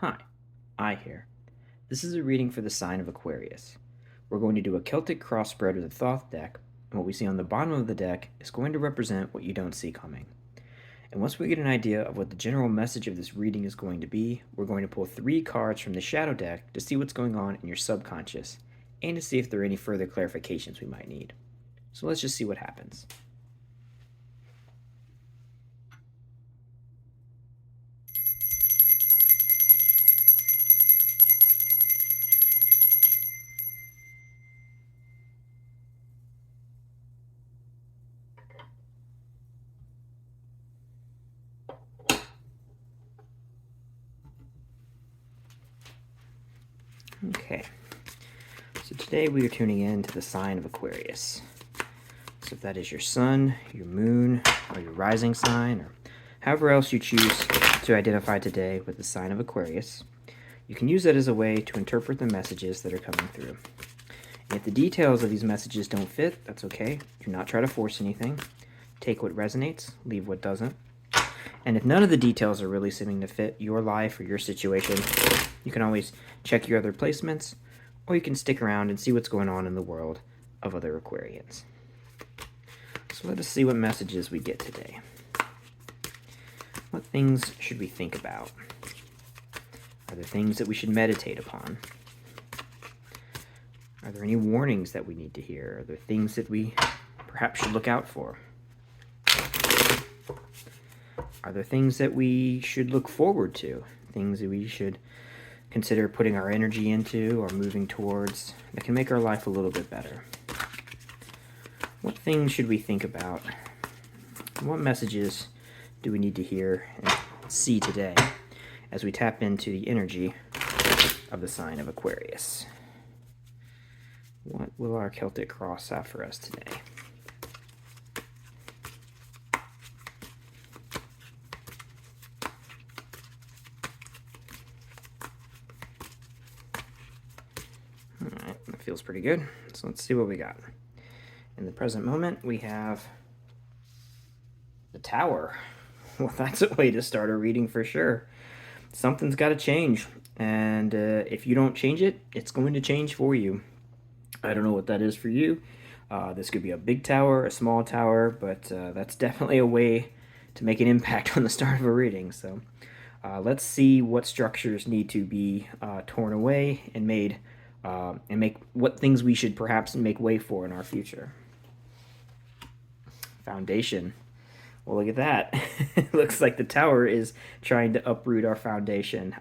Hi, I here. This is a reading for the sign of Aquarius. We're going to do a Celtic crossbred with a Thoth deck, and what we see on the bottom of the deck is going to represent what you don't see coming. And once we get an idea of what the general message of this reading is going to be, we're going to pull 3 cards from the shadow deck to see what's going on in your subconscious, and to see if there are any further clarifications we might need. So let's just see what happens. Okay, so today we are tuning in to the sign of Aquarius. So if that is your sun, your moon, or your rising sign, or however else you choose to identify today with the sign of Aquarius, you can use that as a way to interpret the messages that are coming through. And if the details of these messages don't fit, that's okay. Do not try to force anything. Take what resonates, leave what doesn't. And if none of the details are really seeming to fit your life or your situation, you can always check your other placements, or you can stick around and see what's going on in the world of other Aquarians. So let us see what messages we get today. What things should we think about? Are there things that we should meditate upon? Are there any warnings that we need to hear? Are there things that we perhaps should look out for? Are there things that we should look forward to? Things that we should consider putting our energy into or moving towards that can make our life a little bit better? What things should we think about? What messages do we need to hear and see today as we tap into the energy of the sign of Aquarius? What will our Celtic cross have for us today? Alright, that feels pretty good. So let's see what we got. In the present moment, we have the Tower. Well, that's a way to start a reading for sure. Something's got to change, and if you don't change it, it's going to change for you. I don't know what that is for you. This could be a big tower, a small tower, but that's definitely a way to make an impact on the start of a reading. So let's see what structures need to be torn away and made, and make what things we should perhaps make way for in our future. Foundation. Well, look at that. It looks like the tower is trying to uproot our foundation.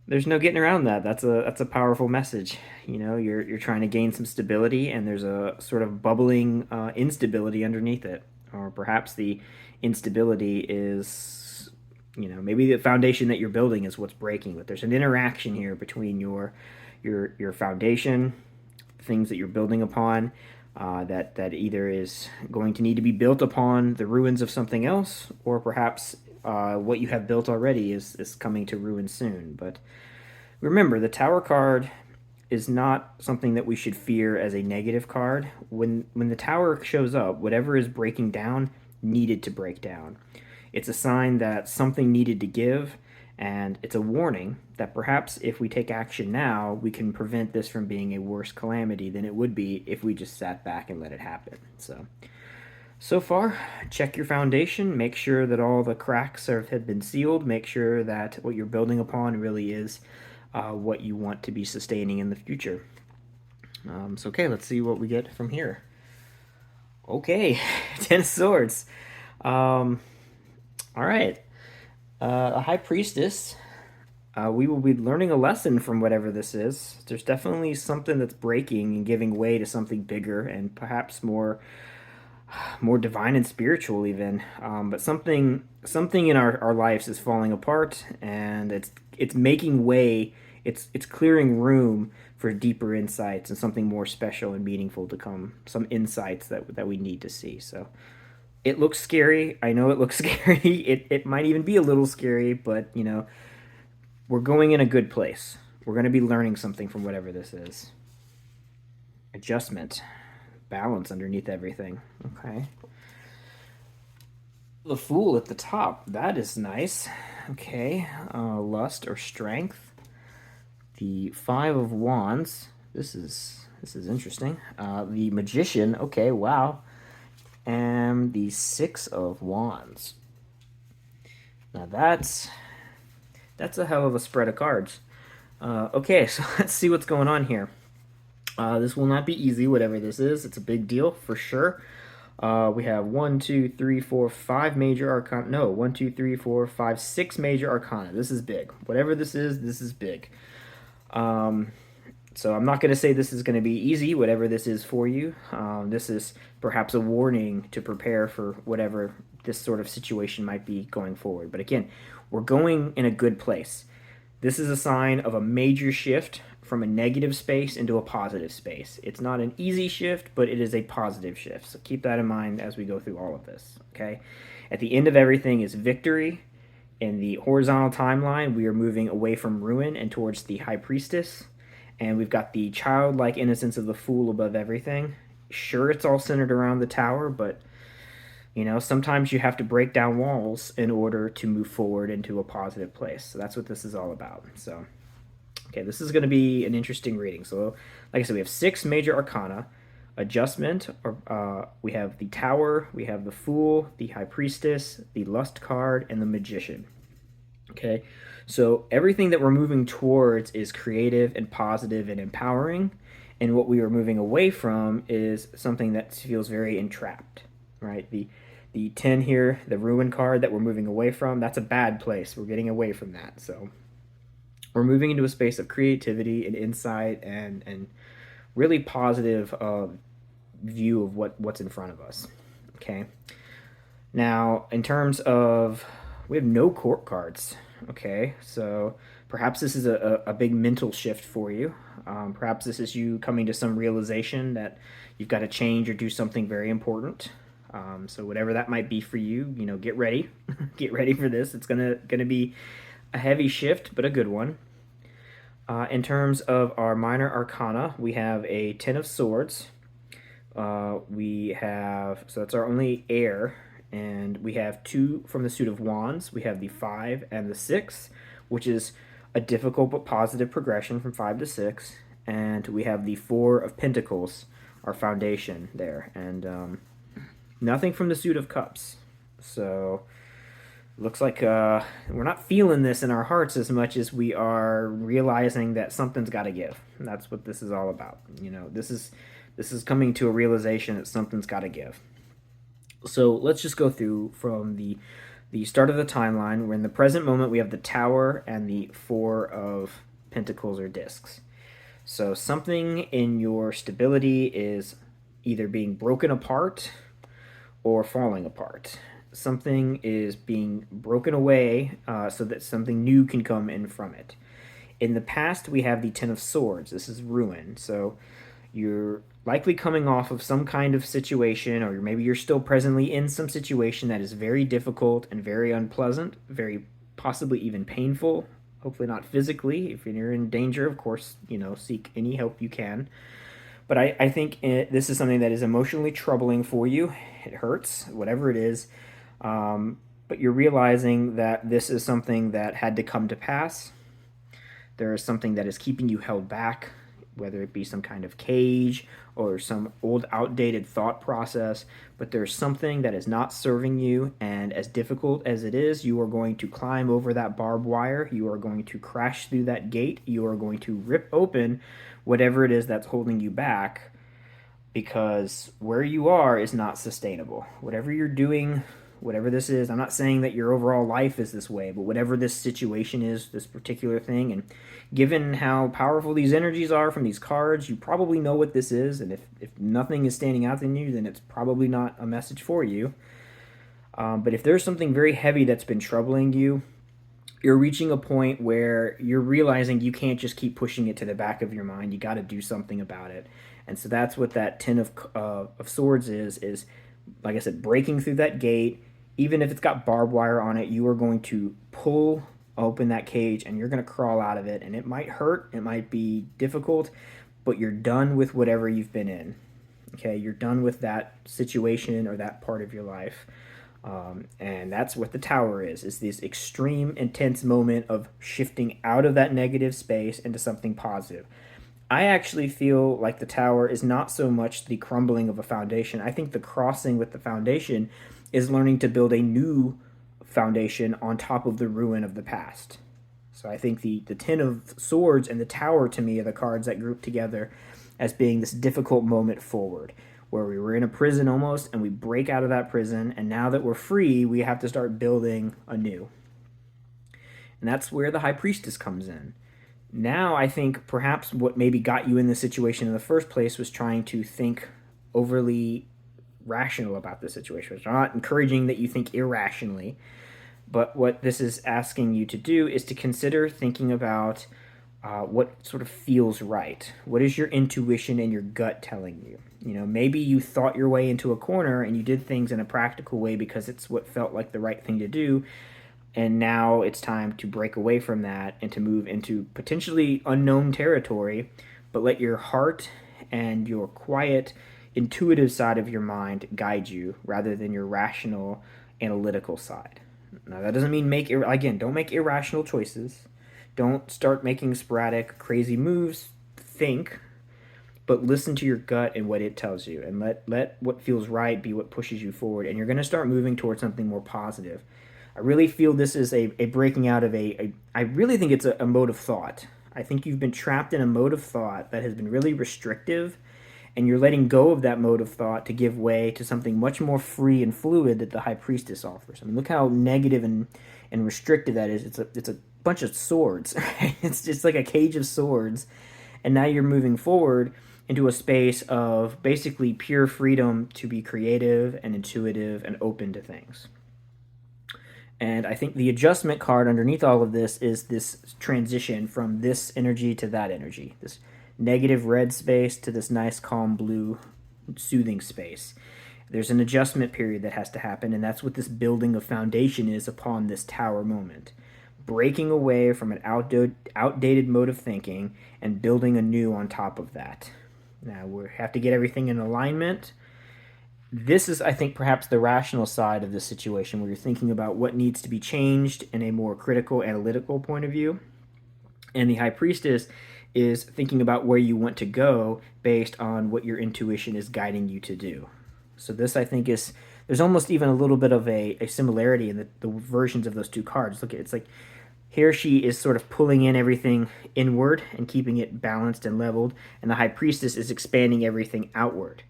There's no getting around that. That's a powerful message. You know, you're trying to gain some stability, and there's a sort of bubbling instability underneath it, or perhaps the instability is, you know, maybe the foundation that you're building is what's breaking. But there's an interaction here between your foundation, things that you're building upon, that either is going to need to be built upon the ruins of something else, or perhaps what you have built already is coming to ruin soon. But remember, the Tower card is not something that we should fear as a negative card. When the Tower shows up, whatever is breaking down needed to break down. It's a sign that something needed to give, and it's a warning that perhaps if we take action now, we can prevent this from being a worse calamity than it would be if we just sat back and let it happen. So far, check your foundation, make sure that all the cracks have been sealed, make sure that what you're building upon really is what you want to be sustaining in the future. Okay, let's see what we get from here. Okay, Ten of Swords. All right. A High Priestess. We will be learning a lesson from whatever this is. There's definitely something that's breaking and giving way to something bigger and perhaps more divine and spiritual even. But something in our lives is falling apart, and it's making way. It's clearing room for deeper insights and something more special and meaningful to come. Some insights that we need to see. So it looks scary. I know it looks scary. It might even be a little scary, but you know, we're going in a good place. We're going to be learning something from whatever this is. Adjustment. Balance underneath everything. Okay. The Fool at the top. That is nice. Okay, lust or strength. The Five of Wands. This is interesting. The Magician. Okay, wow. And the Six of Wands. Now that's a hell of a spread of cards. Okay, so let's see what's going on here. This will not be easy, whatever this is. It's a big deal for sure. We have 1, 2, 3, 4, 5 major arcana. No, 1, 2, 3, 4, 5, 6 major arcana. This is big. Whatever this is big. So I'm not going to say this is going to be easy, whatever this is for you. This is perhaps a warning to prepare for whatever this sort of situation might be going forward. But again, we're going in a good place. This is a sign of a major shift from a negative space into a positive space. It's not an easy shift, but it is a positive shift. So keep that in mind as we go through all of this, okay? At the end of everything is victory. In the horizontal timeline, we are moving away from ruin and towards the high priestess. And we've got the childlike innocence of the fool above everything. Sure, it's all centered around the tower, but sometimes you have to break down walls in order to move forward into a positive place. So that's what this is all about. So, okay, this is going to be an interesting reading. So, like I said, we have 6 major arcana. Adjustment, we have the tower, we have the fool, the high priestess, the lust card, and the magician. Okay, so everything that we're moving towards is creative and positive and empowering, and what we are moving away from is something that feels very entrapped, right? The 10 here, the ruin card that we're moving away from, that's a bad place. We're getting away from that. So we're moving into a space of creativity and insight and really positive view of what's in front of us. Okay. Now, in terms of, we have no court cards. Okay, so perhaps this is a big mental shift for you. Perhaps this is you coming to some realization that you've got to change or do something very important. So whatever that might be for you, get ready. Get ready for this. It's gonna be a heavy shift, but a good one. In terms of our minor arcana, we have a Ten of Swords. We have, so that's our only air, and we have 2 from the suit of wands. We have the 5 and the 6, which is a difficult but positive progression from 5 to 6. And we have the 4 of pentacles, our foundation there, and nothing from the suit of cups. So looks like we're not feeling this in our hearts as much as we are realizing that something's got to give. And that's what this is all about. This is coming to a realization that something's got to give. So let's just go through from the start of the timeline. We're in the present moment. We have the tower and the 4 of pentacles or discs. So something in your stability is either being broken apart or falling apart. Something is being broken away so that something new can come in from it. In the past, we have the 10 of Swords. This is ruin. So you're likely coming off of some kind of situation, or maybe you're still presently in some situation that is very difficult and very unpleasant, very possibly even painful. Hopefully not physically. If you're in danger, of course, seek any help you can. But I think this is something that is emotionally troubling for you. It hurts, whatever it is. But you're realizing that this is something that had to come to pass. There is something that is keeping you held back, whether it be some kind of cage or some old outdated thought process, but there's something that is not serving you, and as difficult as it is, you are going to climb over that barbed wire, you are going to crash through that gate, you are going to rip open whatever it is that's holding you back, because where you are is not sustainable. Whatever you're doing, whatever this is, I'm not saying that your overall life is this way, but whatever this situation is, this particular thing, and given how powerful these energies are from these cards, you probably know what this is, and if nothing is standing out in you, then it's probably not a message for you. But if there's something very heavy that's been troubling you, you're reaching a point where you're realizing you can't just keep pushing it to the back of your mind. You got to do something about it. And so that's what that 10 of Swords is, like I said, breaking through that gate. Even if it's got barbed wire on it, you are going to pull open that cage and you're going to crawl out of it. And it might hurt, it might be difficult, but you're done with whatever you've been in. Okay, you're done with that situation or that part of your life. And that's what the Tower is this extreme, intense moment of shifting out of that negative space into something positive. I actually feel like the Tower is not so much the crumbling of a foundation. I think the crossing with the foundation is learning to build a new foundation on top of the ruin of the past. So I think the Ten of Swords and the Tower to me are the cards that group together as being this difficult moment forward, where we were in a prison almost and we break out of that prison, and now that we're free, we have to start building anew. And that's where the High Priestess comes in. Now I think perhaps what maybe got you in this situation in the first place was trying to think overly rational about the situation. It's not encouraging that you think irrationally, but what this is asking you to do is to consider thinking about what sort of feels right. What is your intuition and your gut telling you? You know, maybe you thought your way into a corner and you did things in a practical way because it's what felt like the right thing to do. And now it's time to break away from that and to move into potentially unknown territory, but let your heart and your quiet, intuitive side of your mind guide you rather than your rational, analytical side. Now, that doesn't mean don't make irrational choices. Don't start making sporadic, crazy moves. Think, but listen to your gut and what it tells you, and let what feels right be what pushes you forward. And you're going to start moving towards something more positive. I really feel this is a breaking out of I really think it's a mode of thought. I think you've been trapped in a mode of thought that has been really restrictive, and you're letting go of that mode of thought to give way to something much more free and fluid that the High Priestess offers. I mean, look how negative and restrictive that is. It's a bunch of swords. Right? It's just like a cage of swords, and now you're moving forward into a space of basically pure freedom to be creative and intuitive and open to things. And I think the adjustment card underneath all of this is this transition from this energy to that energy, this negative red space to this nice calm blue soothing space. There's an adjustment period that has to happen, and that's what this building of foundation is upon this Tower moment. Breaking away from an outdated mode of thinking and building anew on top of that. Now, we have to get everything in alignment. This is, I think, perhaps the rational side of this situation where you're thinking about what needs to be changed in a more critical, analytical point of view. And the High Priestess is thinking about where you want to go based on what your intuition is guiding you to do. So this, I think, there's almost even a little bit of a similarity in the versions of those two cards. Look, it's like here she is sort of pulling in everything inward and keeping it balanced and leveled, and the High Priestess is expanding everything outward.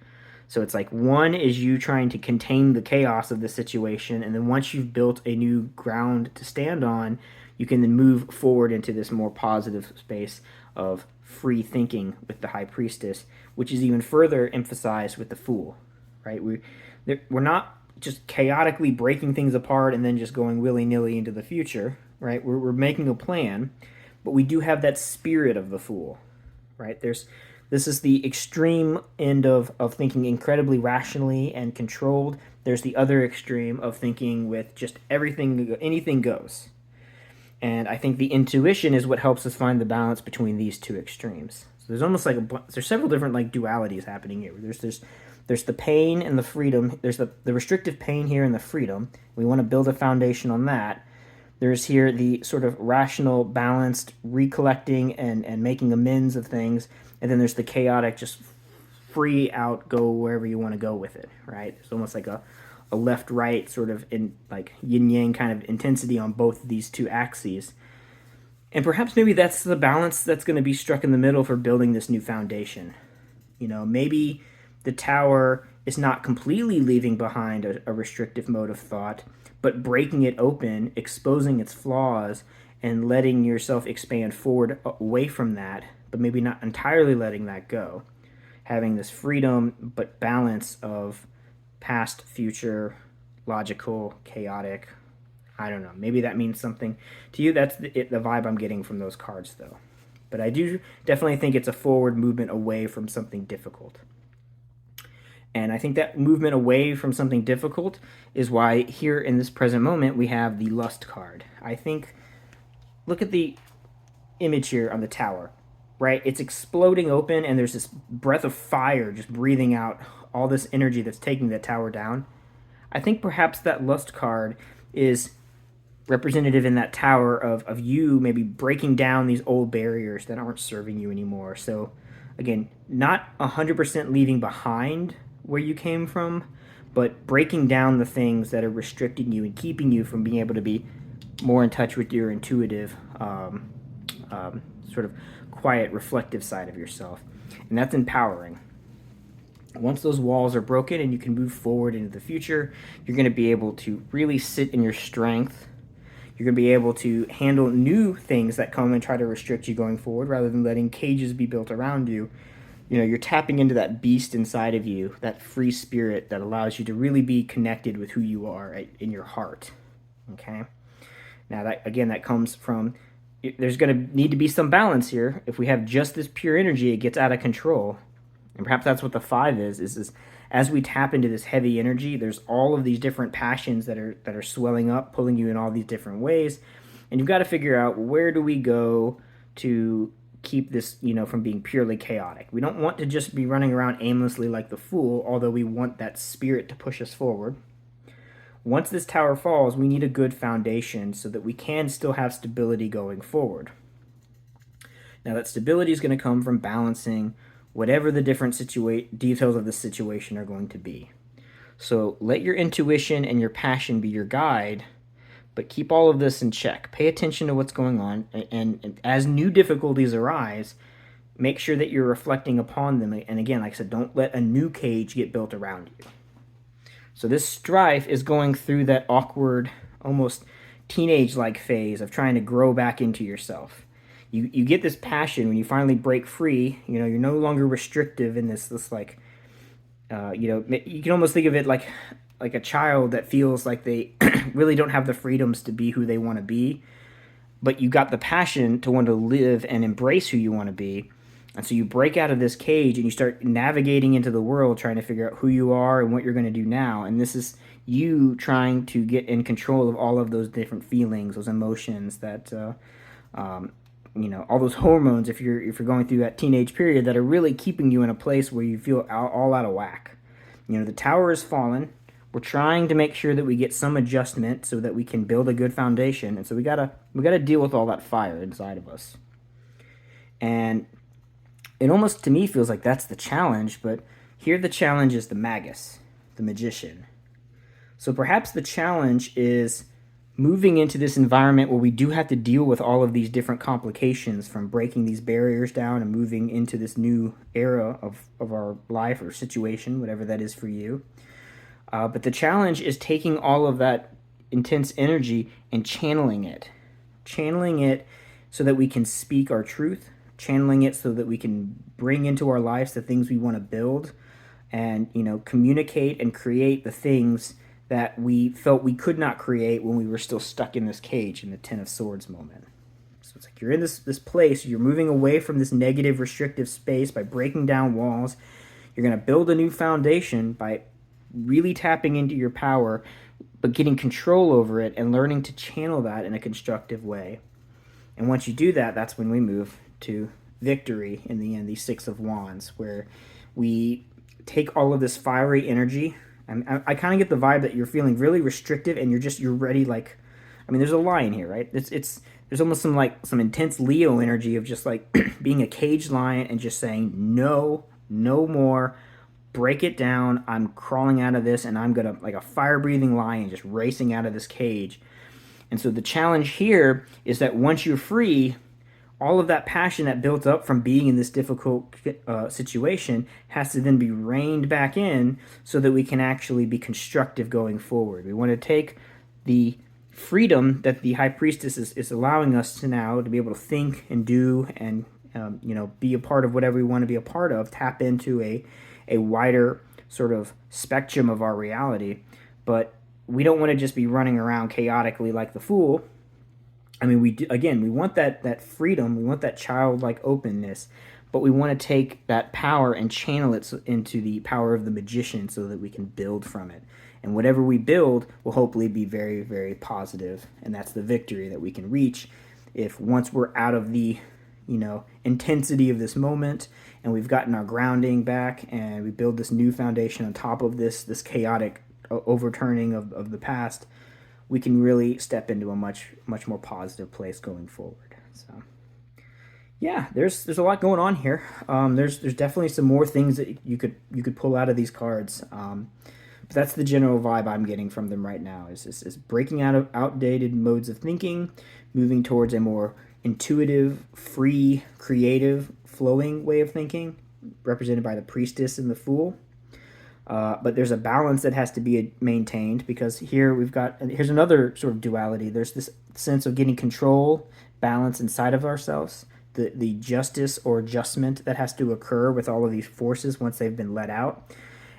So it's like one is you trying to contain the chaos of the situation, and then once you've built a new ground to stand on, you can then move forward into this more positive space of free thinking with the High Priestess, which is even further emphasized with the Fool, right? We're not just chaotically breaking things apart and then just going willy-nilly into the future, right? We're making a plan, but we do have that spirit of the Fool, right? This is the extreme end of thinking incredibly rationally and controlled. There's the other extreme of thinking with just anything goes. And I think the intuition is what helps us find the balance between these two extremes. So there's almost like there's several different like dualities happening here. There's the pain and the freedom. There's the restrictive pain here and the freedom. We want to build a foundation on that. There's here the sort of rational, balanced recollecting and making amends of things. And then there's the chaotic, just free out, go wherever you want to go with it, right? It's almost like a left-right sort of in like yin-yang kind of intensity on both of these two axes. And perhaps maybe that's the balance that's going to be struck in the middle for building this new foundation. You know, maybe the Tower is not completely leaving behind a restrictive mode of thought, but breaking it open, exposing its flaws, and letting yourself expand forward away from that, but maybe not entirely letting that go. Having this freedom, but balance of past, future, logical, chaotic. I don't know. Maybe that means something to you. That's the vibe I'm getting from those cards, though. But I do definitely think it's a forward movement away from something difficult. And I think that movement away from something difficult is why here in this present moment we have the Lust card. I think, look at the image here on the Tower, right? It's exploding open and there's this breath of fire just breathing out all this energy that's taking the Tower down. I think perhaps that lust card is representative in that tower of you maybe breaking down these old barriers that aren't serving you anymore. So again, not 100% leaving behind where you came from, but breaking down the things that are restricting you and keeping you from being able to be more in touch with your intuitive, sort of quiet, reflective side of yourself. And that's empowering. Once those walls are broken and you can move forward into the future, you're going to be able to really sit in your strength. You're going to be able to handle new things that come and try to restrict you going forward rather than letting cages be built around you. You know, you're tapping into that beast inside of you, that free spirit that allows you to really be connected with who you are in your heart. Okay? Now, that again, that comes from, there's going to need to be some balance here. If we have just this pure energy, it gets out of control. And perhaps that's what the 5 is as we tap into this heavy energy, there's all of these different passions that are swelling up, pulling you in all these different ways. And you've got to figure out, where do we go to keep this, from being purely chaotic? We don't want to just be running around aimlessly like the fool, although we want that spirit to push us forward. Once this tower falls, we need a good foundation so that we can still have stability going forward. Now, that stability is going to come from balancing whatever the different details of the situation are going to be. So let your intuition and your passion be your guide, but keep all of this in check. Pay attention to what's going on, and as new difficulties arise, make sure that you're reflecting upon them. And again, like I said, don't let a new cage get built around you. So this strife is going through that awkward, almost teenage-like phase of trying to grow back into yourself. You get this passion when you finally break free. You're no longer restrictive in this like, you can almost think of it like a child that feels like they really don't have the freedoms to be who they want to be, but you got the passion to want to live and embrace who you want to be. And so you break out of this cage and you start navigating into the world, trying to figure out who you are and what you're going to do now. And this is you trying to get in control of all of those different feelings, those emotions that, all those hormones, if you're going through that teenage period, that are really keeping you in a place where you feel all out of whack. The tower has fallen. We're trying to make sure that we get some adjustment so that we can build a good foundation. And so we gotta deal with all that fire inside of us. And it almost, to me, feels like that's the challenge, but here the challenge is the magus, the magician. So perhaps the challenge is moving into this environment where we do have to deal with all of these different complications, from breaking these barriers down and moving into this new era of our life or situation, whatever that is for you. But the challenge is taking all of that intense energy and channeling it so that we can speak our truth, channeling it so that we can bring into our lives the things we want to build, and communicate and create the things that we felt we could not create when we were still stuck in this cage in the Ten of Swords moment. So it's like you're in this place, you're moving away from this negative, restrictive space by breaking down walls. You're going to build a new foundation by really tapping into your power, but getting control over it and learning to channel that in a constructive way. And once you do that, that's when we move to victory in the end, the 6 of Wands, where we take all of this fiery energy. I kind of get the vibe that you're feeling really restrictive and you're ready. Like, there's a lion here, right? There's almost some intense Leo energy of just like being a caged lion and just saying, no more, break it down. I'm crawling out of this and I'm going to, like a fire breathing lion, just racing out of this cage. And so the challenge here is that once you're free, all of that passion that built up from being in this difficult situation has to then be reined back in so that we can actually be constructive going forward. We want to take the freedom that the High Priestess is allowing us to now to be able to think and do and be a part of whatever we want to be a part of, tap into a wider sort of spectrum of our reality. But we don't want to just be running around chaotically like the fool. We want that freedom, we want that childlike openness, but we want to take that power and channel it into the power of the magician so that we can build from it. And whatever we build will hopefully be very, very positive, and that's the victory that we can reach if once we're out of the intensity of this moment and we've gotten our grounding back and we build this new foundation on top of this chaotic overturning of the past, we can really step into a much more positive place going forward. So yeah, there's a lot going on here. There's definitely some more things that you could pull out of these cards. But that's the general vibe I'm getting from them right now. Is breaking out of outdated modes of thinking, moving towards a more intuitive, free, creative, flowing way of thinking, represented by the priestess and the fool. But there's a balance that has to be maintained, because here here's another sort of duality. There's this sense of getting control, balance inside of ourselves, the justice or adjustment that has to occur with all of these forces once they've been let out.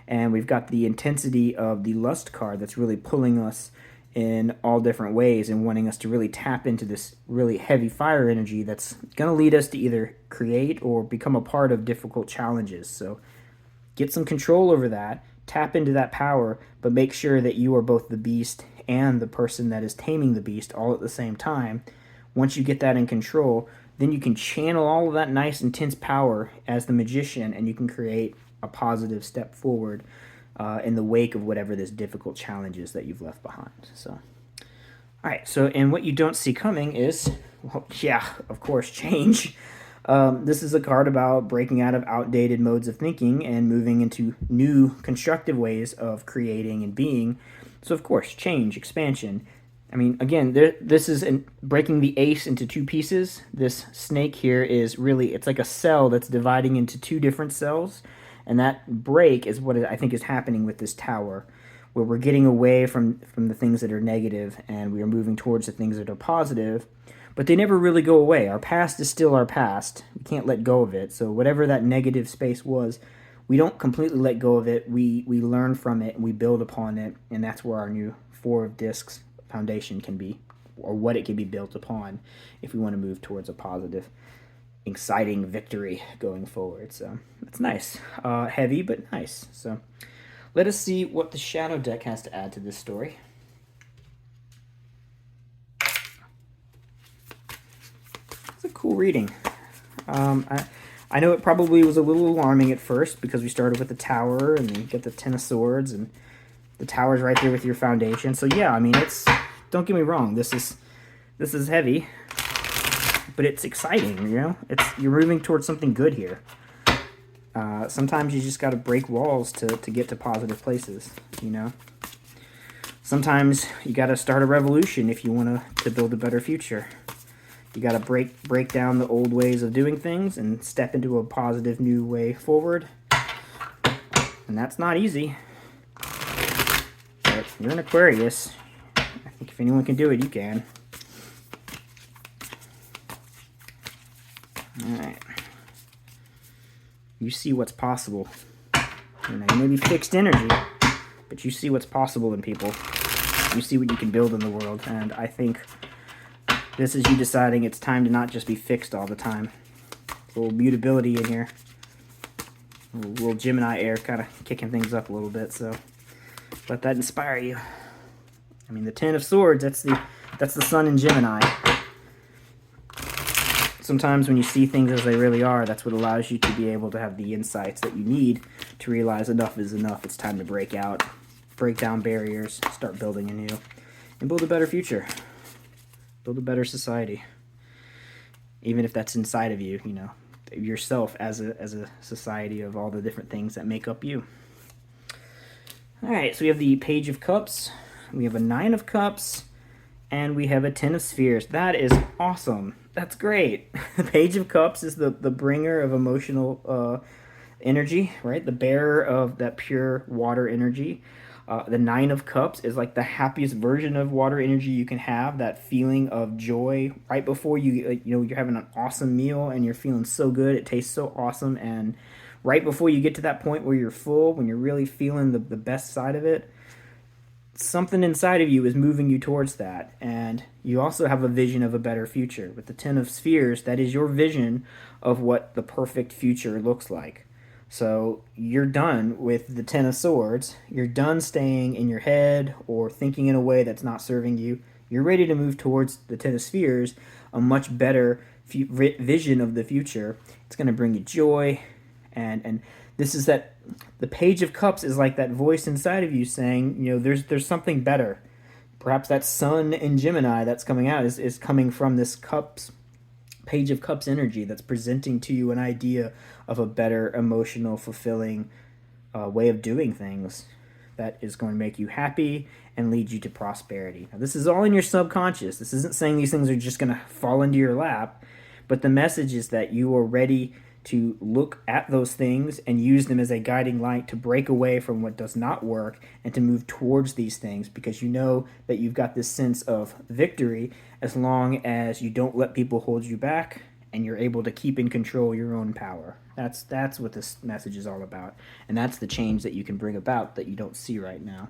And we've got the intensity of the lust card that's really pulling us in all different ways and wanting us to really tap into this really heavy fire energy that's going to lead us to either create or become a part of difficult challenges. So get some control over that, tap into that power, but make sure that you are both the beast and the person that is taming the beast all at the same time. Once you get that in control, then you can channel all of that nice, intense power as the magician, and you can create a positive step forward in the wake of whatever this difficult challenge is that you've left behind. So, all right. So, and what you don't see coming is, well, yeah, of course, change. This is a card about breaking out of outdated modes of thinking and moving into new, constructive ways of creating and being. So, of course, change, expansion. I mean, again, this is breaking the ace into two pieces. This snake here is really, it's like a cell that's dividing into two different cells. And that break is what I think is happening with this tower, where we're getting away from the things that are negative and we are moving towards the things that are positive. But they never really go away. Our past is still our past. We can't let go of it. So whatever that negative space was, we don't completely let go of it. We learn from it and we build upon it. And that's where our new Four of Discs foundation can be, or what it can be built upon if we want to move towards a positive, exciting victory going forward. So it's nice. Heavy, but nice. So let us see what the Shadow deck has to add to this story. It's a cool reading. I know it probably was a little alarming at first because we started with the Tower and then you get the Ten of Swords and the Tower's right there with your foundation. So yeah, I mean, don't get me wrong, this is heavy, but it's exciting, you know? You're moving towards something good here. Sometimes you just got to break walls to get to positive places, you know? Sometimes you got to start a revolution if you want to build a better future. You got to break down the old ways of doing things and step into a positive new way forward. And that's not easy. But you're an Aquarius. I think if anyone can do it, you can. Alright. You see what's possible. You know, you may be fixed energy, but you see what's possible in people. You see what you can build in the world, and I think this is you deciding it's time to not just be fixed all the time. A little mutability in here. A little Gemini air kind of kicking things up a little bit, so let that inspire you. I mean, the Ten of Swords, that's the sun in Gemini. Sometimes when you see things as they really are, that's what allows you to be able to have the insights that you need to realize enough is enough. It's time to break out, break down barriers, start building anew, and build a better future. Build a better society. Even if that's inside of you, you know, yourself as a society of all the different things that make up you. All right, so we have the Page of Cups, we have a Nine of Cups, and we have a Ten of Spheres. That is awesome. That's great. The Page of Cups is the bringer of emotional energy, right? The bearer of that pure water energy. The Nine of Cups is like the happiest version of water energy you can have. That feeling of joy right before you're having an awesome meal and you're feeling so good. It tastes so awesome, and right before you get to that point where you're full, when you're really feeling the best side of it, something inside of you is moving you towards that. And you also have a vision of a better future. With the Ten of Spheres, that is your vision of what the perfect future looks like. So you're done with the Ten of Swords. You're done staying in your head or thinking in a way that's not serving you. You're ready to move towards the Ten of Spheres, a much better vision of the future. It's going to bring you joy, and This is that the Page of Cups is like that voice inside of you saying, there's something better. Perhaps that Sun in Gemini that's coming out is coming from this Cups Page of Cups energy that's presenting to you an idea of a better, emotional, fulfilling way of doing things that is going to make you happy and lead you to prosperity. Now, this is all in your subconscious. This isn't saying these things are just going to fall into your lap, but the message is that you are ready to look at those things and use them as a guiding light to break away from what does not work and to move towards these things, because you know that you've got this sense of victory as long as you don't let people hold you back and you're able to keep in control your own power. That's what this message is all about, and that's the change that you can bring about that you don't see right now.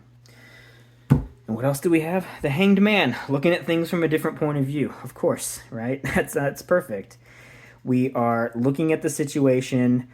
And what else do we have? The Hanged Man, looking at things from a different point of view, of course, right? That's perfect. We are looking at the situation.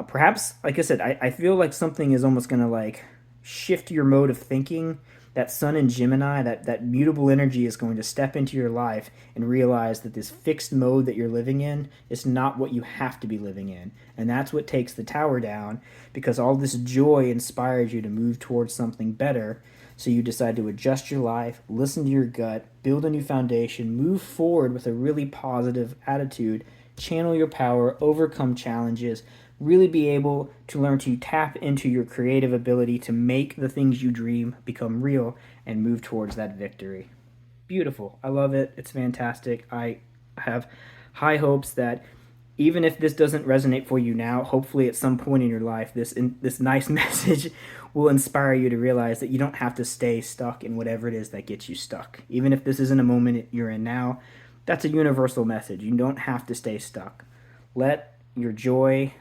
Perhaps, like I said, I feel like something is almost going to like shift your mode of thinking. That Sun in Gemini, that mutable energy is going to step into your life and realize that this fixed mode that you're living in is not what you have to be living in. And that's what takes the tower down, because all this joy inspires you to move towards something better. So you decide to adjust your life, listen to your gut, build a new foundation, move forward with a really positive attitude, channel your power, overcome challenges, really be able to learn to tap into your creative ability to make the things you dream become real and move towards that victory. Beautiful. I love it. It's fantastic. I have high hopes that even if this doesn't resonate for you now, hopefully at some point in your life, this nice message will inspire you to realize that you don't have to stay stuck in whatever it is that gets you stuck. Even if this isn't a moment you're in now, that's a universal message. You don't have to stay stuck. Let your joy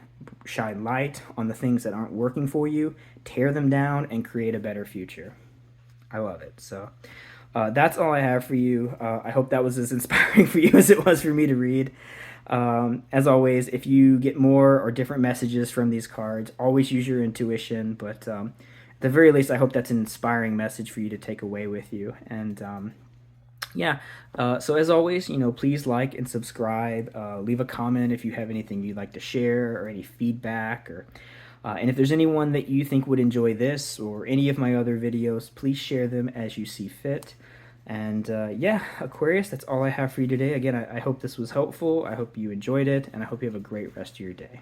shine light on the things that aren't working for you, tear them down, and create a better future. I love it. So that's all I have for you. I hope that was as inspiring for you as it was for me to read. As always, if you get more or different messages from these cards, always use your intuition. But at the very least, I hope that's an inspiring message for you to take away with you. And so as always, please like and subscribe. Leave a comment if you have anything you'd like to share or any feedback. And if there's anyone that you think would enjoy this or any of my other videos, please share them as you see fit. And Aquarius, that's all I have for you today. Again, I hope this was helpful. I hope you enjoyed it, and I hope you have a great rest of your day.